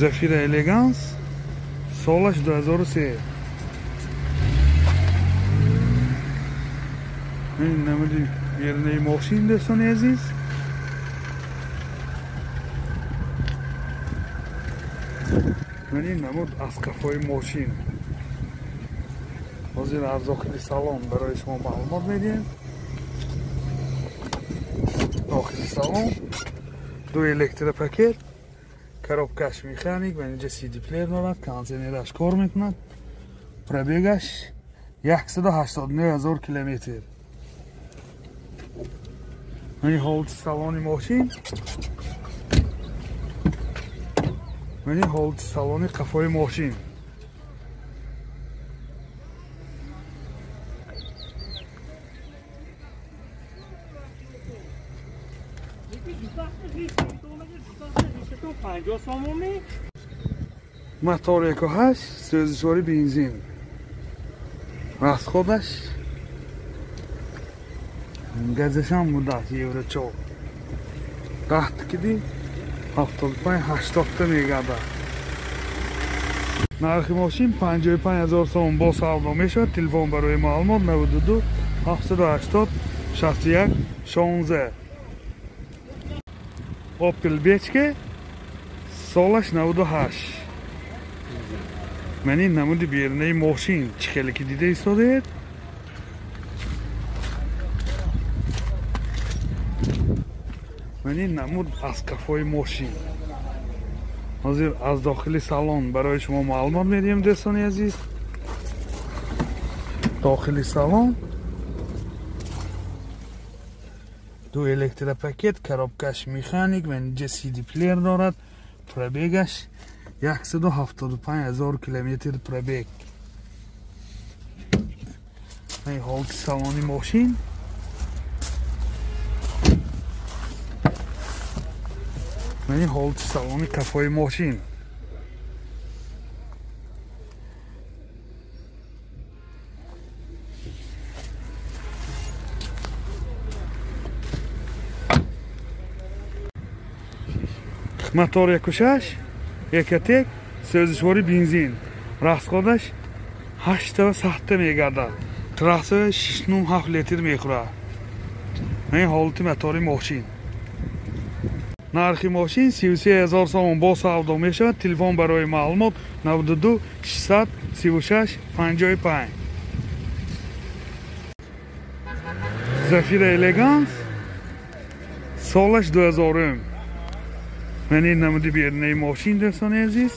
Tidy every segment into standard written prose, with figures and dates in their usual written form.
Zafira Elegance سالش 2003. این نمودی بیرنه ماشین دوستان عزیز. من این نمود از کفای ماشین. حاضر از داخل سالن برای شما معلومات میدیم. داخل سالن دو الکتر پاکت، коробкаш механик و اینجا سی دی پلیر دارد که کانتینرش کار میکند. پربیگش 189,000 کیلومتر. این حالت سالن ماشین، این حالت سالن قفای ماشین. موتور اکوهش سوزشواری بنزین، расходش گازش هم مدت یورو 4 قحط کدی 75-80 میگرده. نرخ ماشین 55,000 سوم با سودا میشود. تلفن برای معلومات 92 780 61 16. اوپل بیچکه سالش 98. من این نمود بیرنه ماشین چه خیلی که دیده ایستاده. من این نمود از کفای ماشین. حاضر از داخل سالن برای شما معلومات میدیم دوستان عزیز. داخل سالن دو الکتر پاکت، коробкаш مکانیک و اینجا سی دی پلیر دارد. پربیگش 175,000 کیلومتر پربیگ. این حالت سالن ماشین. من این حالت سالن کفای ماشین. موتور اکوشش یک سوزشواری بنزین، расходش 8 میگرده. تراسه 6.7 لیتر میخوره. این حالت موتور ماشین. نرخ ماشین 33,000 سوم با سودا میشود. تلفن برای معلومات 92 600 36 55. زفیر الگانس سالش 2000. من این نمودی بیرنه ماشین دوستان عزیز.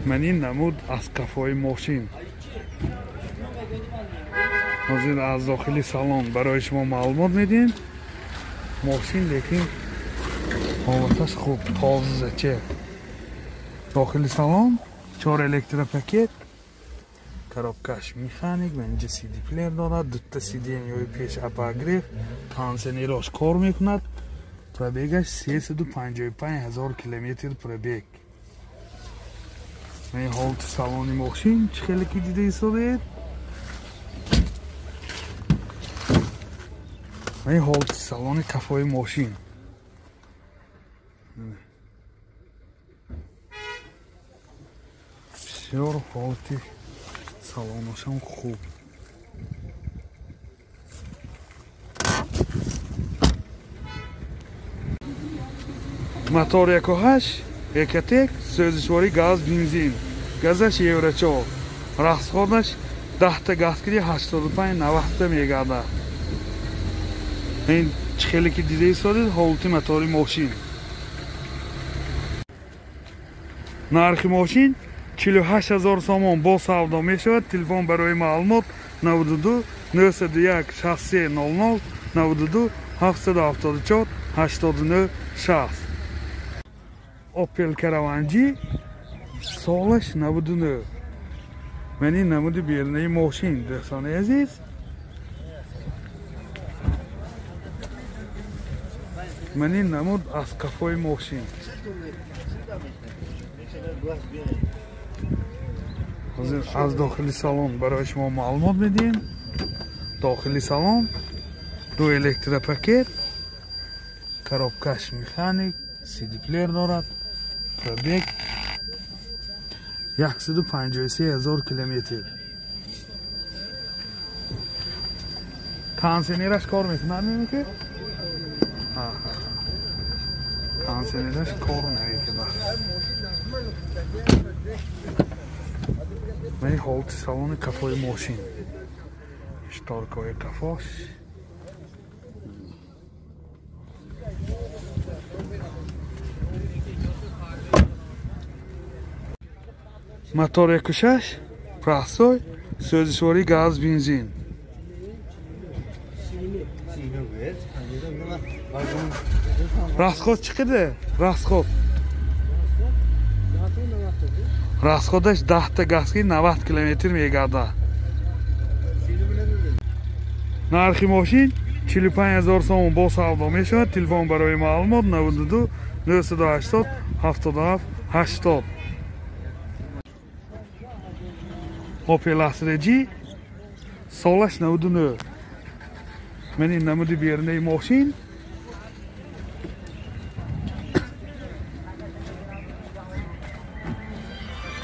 من این نمود از کفای ماشین. حاضر از داخل سالن برای شما معلومات میدیم. ماشین لیکن حالتش خوب تازه چه. داخل سالن 4 الکتر پاکت، коробкаш механик و اینجا سی دی پلیر دارد. دوتا سی دی یا پیش اپاگریف کانسنیراش کار میکند. پربیگش 355,000 کیلومتر پربیگ. این حالت سالن ماشین چه خیلی که دیده ایستاده. این حالت سالن کفای ماشین. بسیار حالتی سالنش هم خوب. موتور اکوهش یک سوزشواری گاز بنزین، گازش یورو 4. расходش 10 تا گاز کردی 85-90 میگرده. این چه خیلی که دیده ایستاده حالت موتور ماشین. نرخ ماشین 48,000 سوم با سودا میشود. تلفن برای معلومات 92 901 63 00 92 774 89 60. اوپل کراوانجی سالش 99. من این نمود بیرنه ماشین دوستان عزیز. من این نمود از کفای ماشین. از داخل سالن برای شما معلومات میدیم. داخل سالن دو الکتر پاکت، коробкаш مکانیک، CD player دارد. پرابگ 153,000 کیلومتر. کانسینرش کار میکنه نمیکنه؟ کانسینرش کار نمیکنه. من حالت سالن کفای ماشین. اشتراکای کفاش. мотор 1.6 простой, сӯзишворӣ газ бензин. расход чӣ қадар? расходаш 10 та газки 90 километр мегардад. нархи мошин 45,000 сомон бо савдо мешавад. телефон барои маълумот 92 980 77 80. Opel Astra G солаш 99. من این نمود بیرونی ماشین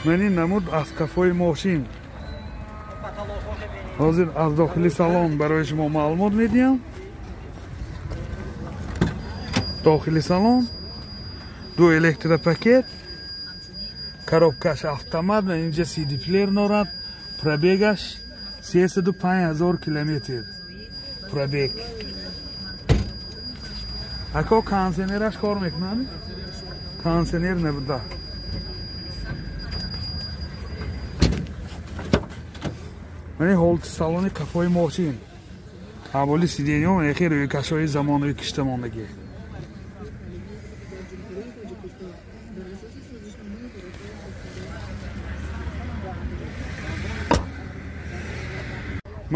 من این نمود از کفای ماشین حاضر از داخلی سالن برای شما معلومات میدیم. داخلی سالن دو الکترو پاکت коробкаш автомат و اینجا CD پلیر دارد. پرابگش 305,000 کیلومتر. پرابگ اکا کانسینرش کار میکنه؟ کانسینر نبوده. من حالت سالن کفای ماشین اولی سیدینیوم اخیر روی کشای زمانی کشتماندگی.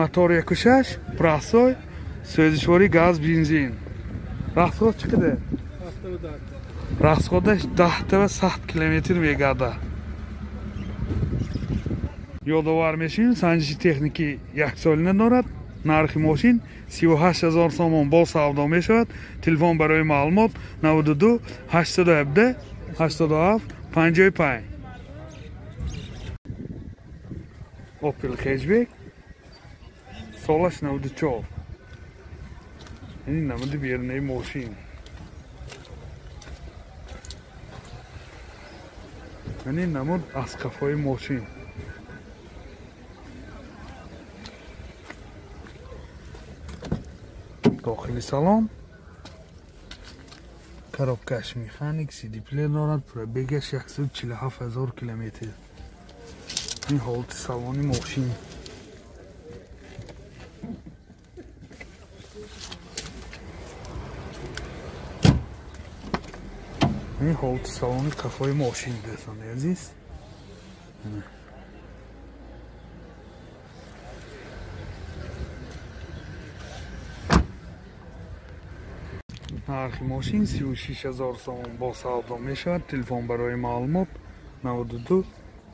мотор 1.6 простой, сӯзишворӣ газ бензин. расход чӣ қадар? расходаш 10 та 100 километр мегардад. ёдовар мешавем санҷиши техникӣ 1 солина дорад. нархи мошин 38,000 сомон бо савдо мешавад. телефон барои маълумот 92 817 87 55. Opel Hatchback солаш 94. این نمود بیرونی ماشین. این نمود از کفای ماشین. داخلی سالن коробкаш механик CD плеер дорад. пробегаш 147,000 километр. این حالت سالن ماشین. این حالت سالن کفای ماشین دوستان عزیز. нархи мошин 36,000 сомон бо савдо мешавад. телефон барои маълумот 92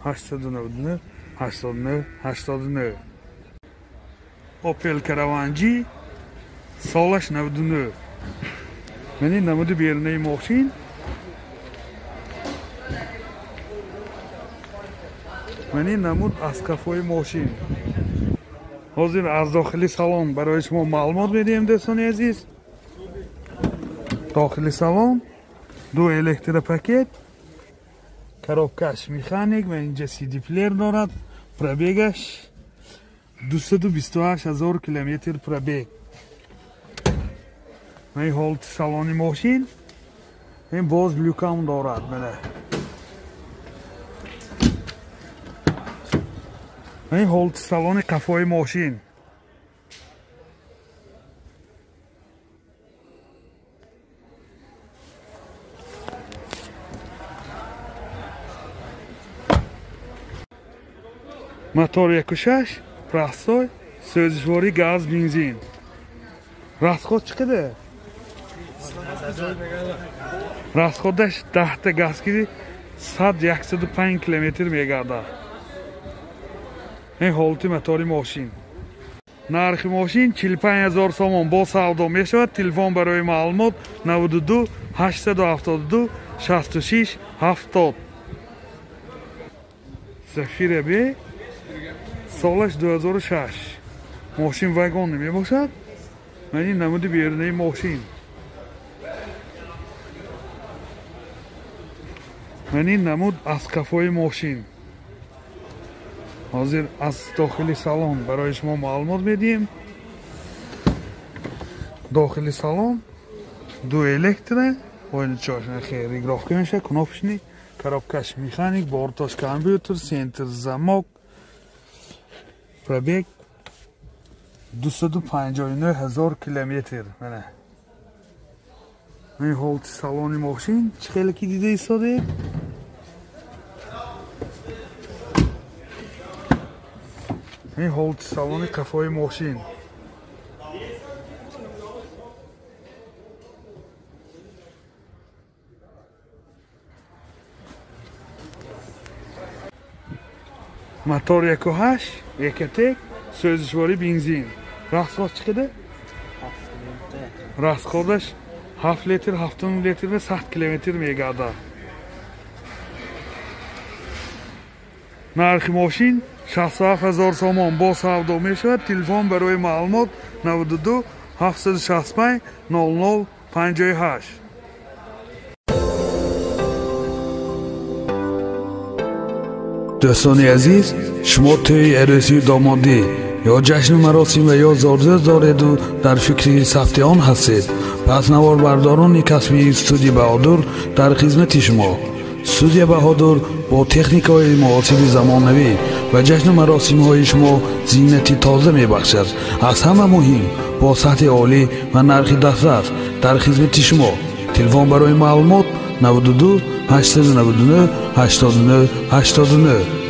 899 89 89. Opel Caravan G солаш 99. من این نمود بیرونی ماشین. من این نمود از کفای ماشین. حاضر از داخلی سالن برای شما معلومات میدیم دوستان عزیز. داخلی سالن دو الکترو پاکت коробкаш механик و اینجا CD پلیر دارد. پرابگش 228,000 کیلومتر پرابگ. این حالت سالن ماشین. این باز لوکام دارد. این حالت سالن کفای ماشین. мотор 1.6 простой, сӯзишворӣ газ бензин. расход чӣ қадар? расходаш 10 та газки 100-105 километр мегардад. این حالت мотори ماشین. нархи мошин 45000 сомон бо савдо мешавад. Телефон барои маълумот 92 872 66 70. Зафира бе солаш 2006. мошин вагони мебошад. мани намуди берунаи мошин. мани намуд аз кафои мошин. ҳозир аз дохили салон барои шумо маълумот медиҳем. дохили салон ду электра, ойничошна регировка меша, кнопочный, коробкаш механик, бортош компьютер, центр замок. пробег 259000 километр. Мана این ҳолти салони мошин чӣ хеле ки дида истоде. این ҳолти салони қафои мошин. мотор 1.8 екатек, сӯзишвори бензин. расход чӣ қадар? расходаш 7 литр 7 литр ва 100 километр мегардад. нархи мошин 67000 сомон бо савдо мешавад. телефон барои маълумот 92 765 00 58. дӯстони азиз, шумо тӯи арӯсию домодӣ ё ҷашну маросим ва ё зорза дореду дар фикри сафти он ҳастед? пас наворбардорони касбии студияи баҳодур дар хизмати шумо. студияи баҳодур бо техникаҳои муосири замонавӣ ва ҷашну маросимҳои шумо зиннати тоза мебахшад. аз ҳама муҳим бо сатҳи олӣ ва нархи дастрас дар хизмати шумо. телефон барои маълумот 92 899 89 89.